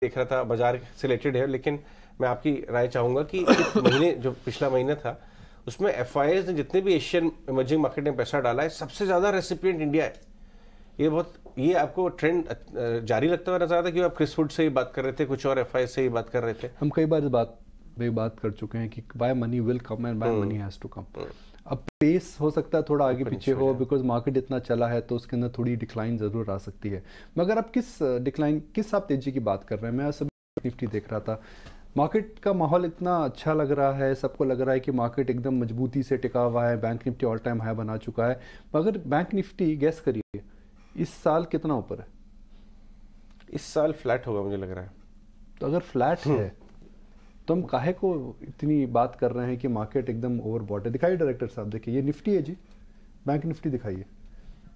देख रहा था, बाजार से रिलेटेड है, लेकिन मैं आपकी राय चाहूंगा कि इस महीने जो पिछला महीना था उसमें एफआईआईज ने जितने भी एशियन इमर्जिंग मार्केट में पैसा डाला है, सबसे ज्यादा रेसिपिएंट इंडिया है। ये आपको ट्रेंड जारी लगता हुआ नजर आता है कि आप क्रिस वुड से ही बात कर रहे थे, कुछ और एफआईआई से ही बात कर रहे थे। हम कई बार इस बात कर चुके हैं कि buy money will come and buy money has to come. अब पेस हो सकता है थोड़ा आगे पीछे हो, बिकॉज मार्केट इतना चला है तो उसके अंदर थोड़ी डिक्लाइन जरूर आ सकती है। मगर आप किस आप तेजी की बात कर रहे हैं? मैं आज निफ्टी देख रहा था, मार्केट का माहौल इतना अच्छा लग रहा है, सबको लग रहा है कि मार्केट एकदम मजबूती से टिका हुआ है, bank Nifty all time high बना चुका है। मगर बैंक निफ्टी गैस करिए इस साल कितना ऊपर है? इस साल फ्लैट होगा मुझे लग रहा है। तो अगर फ्लैट है तो हम काहे को इतनी बात कर रहे हैं कि मार्केट एकदम ओवरबॉट है? दिखाइए डायरेक्टर साहब, देखिए ये निफ्टी है जी, बैंक निफ्टी दिखाइए।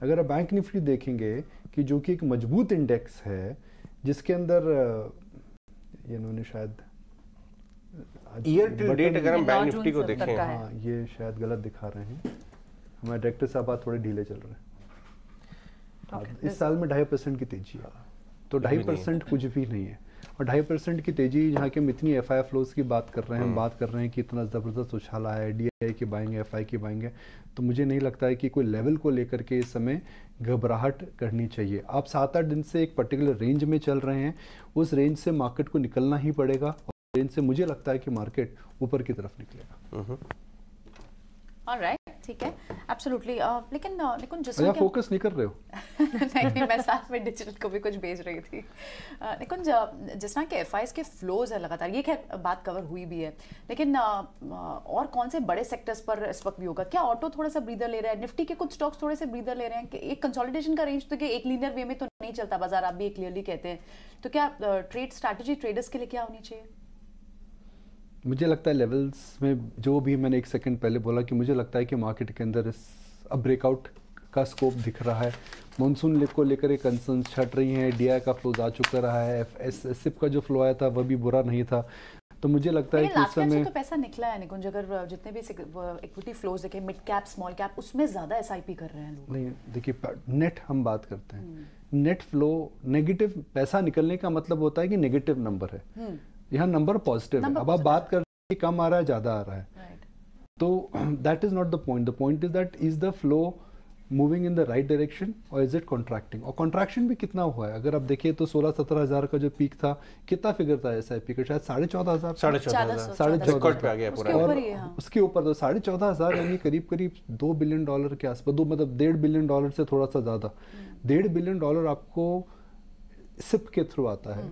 अगर आप बैंक निफ्टी देखेंगे कि जो कि एक मजबूत इंडेक्स है जिसके अंदर इन्होंने शायद ईयर टिल डेट अगर हम बैंक निफ्टी को देखें, हाँ ये शायद गलत दिखा रहे हैं, हमारे डायरेक्टर साहब आज थोड़े ढीले चल रहे हैं। इस साल में 2.5% की तेजी है, तो 2.5% कुछ भी नहीं है। और 2.5% की तेजी, जहाँ कि हम इतनी एफआई फ्लोज की बात कर रहे हैं, हम बात कर रहे हैं कि इतना ज़बरदस्त उछाला है, डीआई की बाइंग, एफआई की बाइंग है, तो मुझे नहीं लगता है कि कोई लेवल को लेकर के इस समय घबराहट करनी चाहिए। आप 7-8 दिन से एक पर्टिकुलर रेंज में चल रहे हैं, उस रेंज से मार्केट को निकलना ही पड़ेगा, और रेंज से मुझे लगता है कि मार्केट ऊपर की तरफ निकलेगा। ऑलराइट, ठीक है, एब्सोल्युटली। लेकिन निकुंज जिस तरह फोकस नहीं कर रहे हो नहीं, मैं साथ में डिजिटल को भी कुछ भेज रही थी। निकुंज, जिस तरह के एफआईआईज के फ्लोज है लगातार, ये खैर बात कवर हुई भी है, लेकिन और कौन से बड़े सेक्टर्स पर इस वक्त भी होगा? क्या ऑटो थोड़ा सा ब्रीदर ले रहा है? निफ्टी के कुछ स्टॉक्स थोड़े से ब्रीदर ले रहे हैं कि एक कंसोलिडेशन का रेंज, तो कि एक लीनियर वे में तो नहीं चलता बाजार, आप भी क्लियरली कहते हैं, तो क्या ट्रेड स्ट्रैटेजी ट्रेडर्स के लिए क्या होनी चाहिए? मुझे लगता है लेवल्स में, जो भी मैंने एक सेकंड पहले बोला कि मुझे लगता है कि मार्केट के अंदर अब ब्रेकआउट का स्कोप दिख रहा है। मॉनसून को लेकर एक कंसर्न छट रही हैं, डीआई का फ्लो आ चुका रहा है, एसआईपी का जो फ्लो आया था वह भी बुरा नहीं था। तो मुझे लगता है कि इस समय तो पैसा निकला है निकुंज, अगर जितने भी इक्विटी फ्लोज देखे, मिड कैप स्मॉल कैप, उसमें ज्यादा एसआईपी कर रहे हैं लोग। नहीं देखिए, नेट हम बात करते हैं, नेट फ्लो नेगेटिव पैसा निकलने का मतलब होता है कि नेगेटिव नंबर है, यहाँ नंबर पॉजिटिव है। अब आप बात कर रहे हैं कम आ रहा है, ज्यादा आ रहा है, तो that is not the point. The point is that is the flow moving in the right direction और इज इट कॉन्ट्रैक्टिंग? और कॉन्ट्रैक्शन भी कितना हुआ है? अगर आप देखिए तो 16-17 हज़ार का जो पीक था, कितना फिगर था एसआईपी का? शायद 14,500, 14,500 और उसके ऊपर तो 14,500, यानी करीब करीब $2 बिलियन के आसपास, मतलब $1.5 बिलियन से थोड़ा सा ज्यादा। $1.5 बिलियन आपको सिप के थ्रू आता है,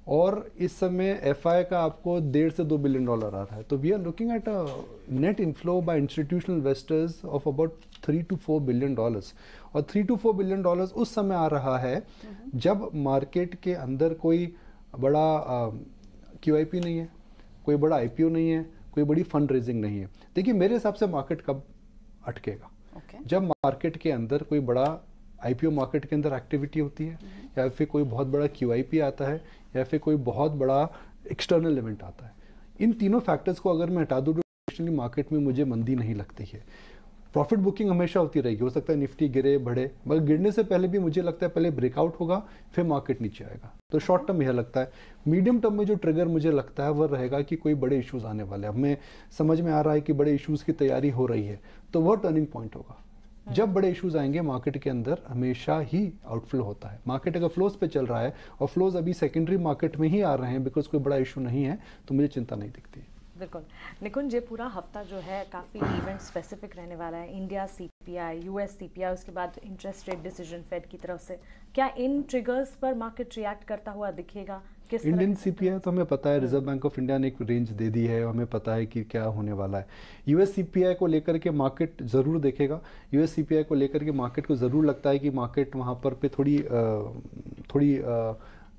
और इस समय एफआई का आपको $1.5 से $2 बिलियन आ रहा है। तो we are looking at a net inflow by institutional investors of about $3 to $4 billion. और $3 to $4 बिलियन उस समय आ रहा है जब मार्केट के अंदर कोई बड़ा QIP नहीं है, कोई बड़ा IPO नहीं है, कोई बड़ी फंड रेजिंग नहीं है। देखिए मेरे हिसाब से मार्केट कब अटकेगा? जब मार्केट के अंदर कोई बड़ा IPO मार्केट के अंदर एक्टिविटी होती है, या फिर कोई बहुत बड़ा QIP आता है, या फिर कोई बहुत बड़ा एक्सटर्नल इवेंट आता है। इन तीनों फैक्टर्स को अगर मैं हटा दूँ तो मार्केट में मुझे मंदी नहीं लगती है। प्रॉफिट बुकिंग हमेशा होती रहेगी, हो सकता है निफ्टी गिरे बढ़े, मगर गिरने से पहले भी मुझे लगता है पहले ब्रेकआउट होगा, फिर मार्केट नीचे आएगा। तो शॉर्ट टर्म यह लगता है। मीडियम टर्म में जो ट्रिगर मुझे लगता है वह रहेगा कि कोई बड़े इश्यूज आने वाले हैं। हमें समझ में आ रहा है कि बड़े इश्यूज की तैयारी हो रही है, तो वह टर्निंग पॉइंट होगा। जब बड़े इश्यूज आएंगे मार्केट के अंदर हमेशा ही आउटफ्लो होता है। मार्केट अगर फ्लोज पे चल रहा है और फ्लोज अभी सेकेंडरी मार्केट में ही आ रहे हैं बिकॉज कोई बड़ा इशू नहीं है, तो मुझे चिंता नहीं दिखती। बिल्कुल निकुंज, ये पूरा हफ्ता जो है काफ़ी इवेंट स्पेसिफिक रहने वाला है। इंडिया CPI, US CPI, उसके बाद इंटरेस्ट रेट डिसीजन फेड की तरफ से, क्या इन ट्रिगर्स पर मार्केट रिएक्ट करता हुआ दिखेगा? इंडियन CPI तो हमें पता है, रिजर्व बैंक ऑफ इंडिया ने एक रेंज दे दी है, हमें पता है कि क्या होने वाला है। US CPI को लेकर के मार्केट ज़रूर देखेगा। US CPI को लेकर के मार्केट को ज़रूर लगता है कि मार्केट वहाँ पर पे थोड़ी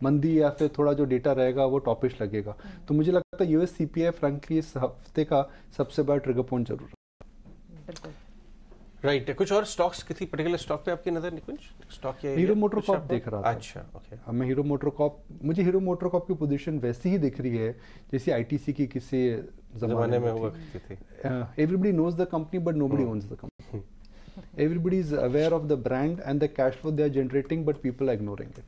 मंदी या फिर थोड़ा जो डेटा रहेगा वो टॉपिश लगेगा। तो मुझे लगता है US CPI फ्रैंकली इस हफ्ते का सबसे बड़ा ट्रिगर पॉइंट जरूर है। बिल्कुल राइट। कुछ और स्टॉक्स, किसी पर्टिकुलर स्टॉक पे आपकी नजर निकुंज? स्टॉक या हीरो मोटर कॉर्प देख रहा था। अच्छा, ओके। अब मैं हीरो मोटर कॉर्प, मुझे हीरो मोटर कॉर्प की पोजीशन वैसी ही दिख रही है जैसे ITC की किसी जमाने में हुआ करती थी। Everybody knows the company but nobody owns the company. Everybody is aware of the brand and the cash flow they are generating, but people are ignoring it.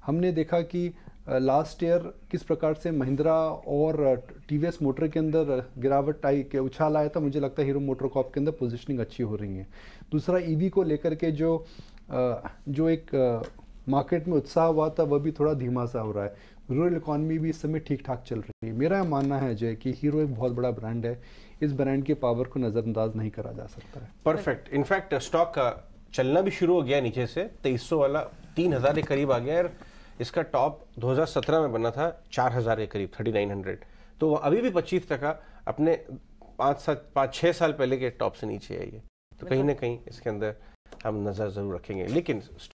हमने देखा कि लास्ट ईयर किस प्रकार से महिंद्रा और टीवीएस मोटर के अंदर गिरावट आई के उछाल आया था, मुझे लगता है हीरो मोटर कॉर्प के अंदर पोजीशनिंग अच्छी हो रही है। दूसरा ईवी को लेकर के जो एक मार्केट में उत्साह हुआ था वह भी थोड़ा धीमा सा हो रहा है। रूरल इकॉनमी भी इस समय ठीक ठाक चल रही है। मेरा मानना है जय कि हीरो एक बहुत बड़ा ब्रांड है, इस ब्रांड के पावर को नज़रअंदाज नहीं करा जा सकता है। परफेक्ट। इनफैक्ट स्टॉक का चलना भी शुरू हो गया नीचे से, 2300 वाला 3000 के करीब आ गया और इसका टॉप 2017 में बना था 4000 के करीब, 3900। तो अभी भी 25% अपने 5-6 साल पहले के टॉप से नीचे है ये। तो कहीं ना कहीं इसके अंदर हम नज़र ज़रूर रखेंगे। लेकिन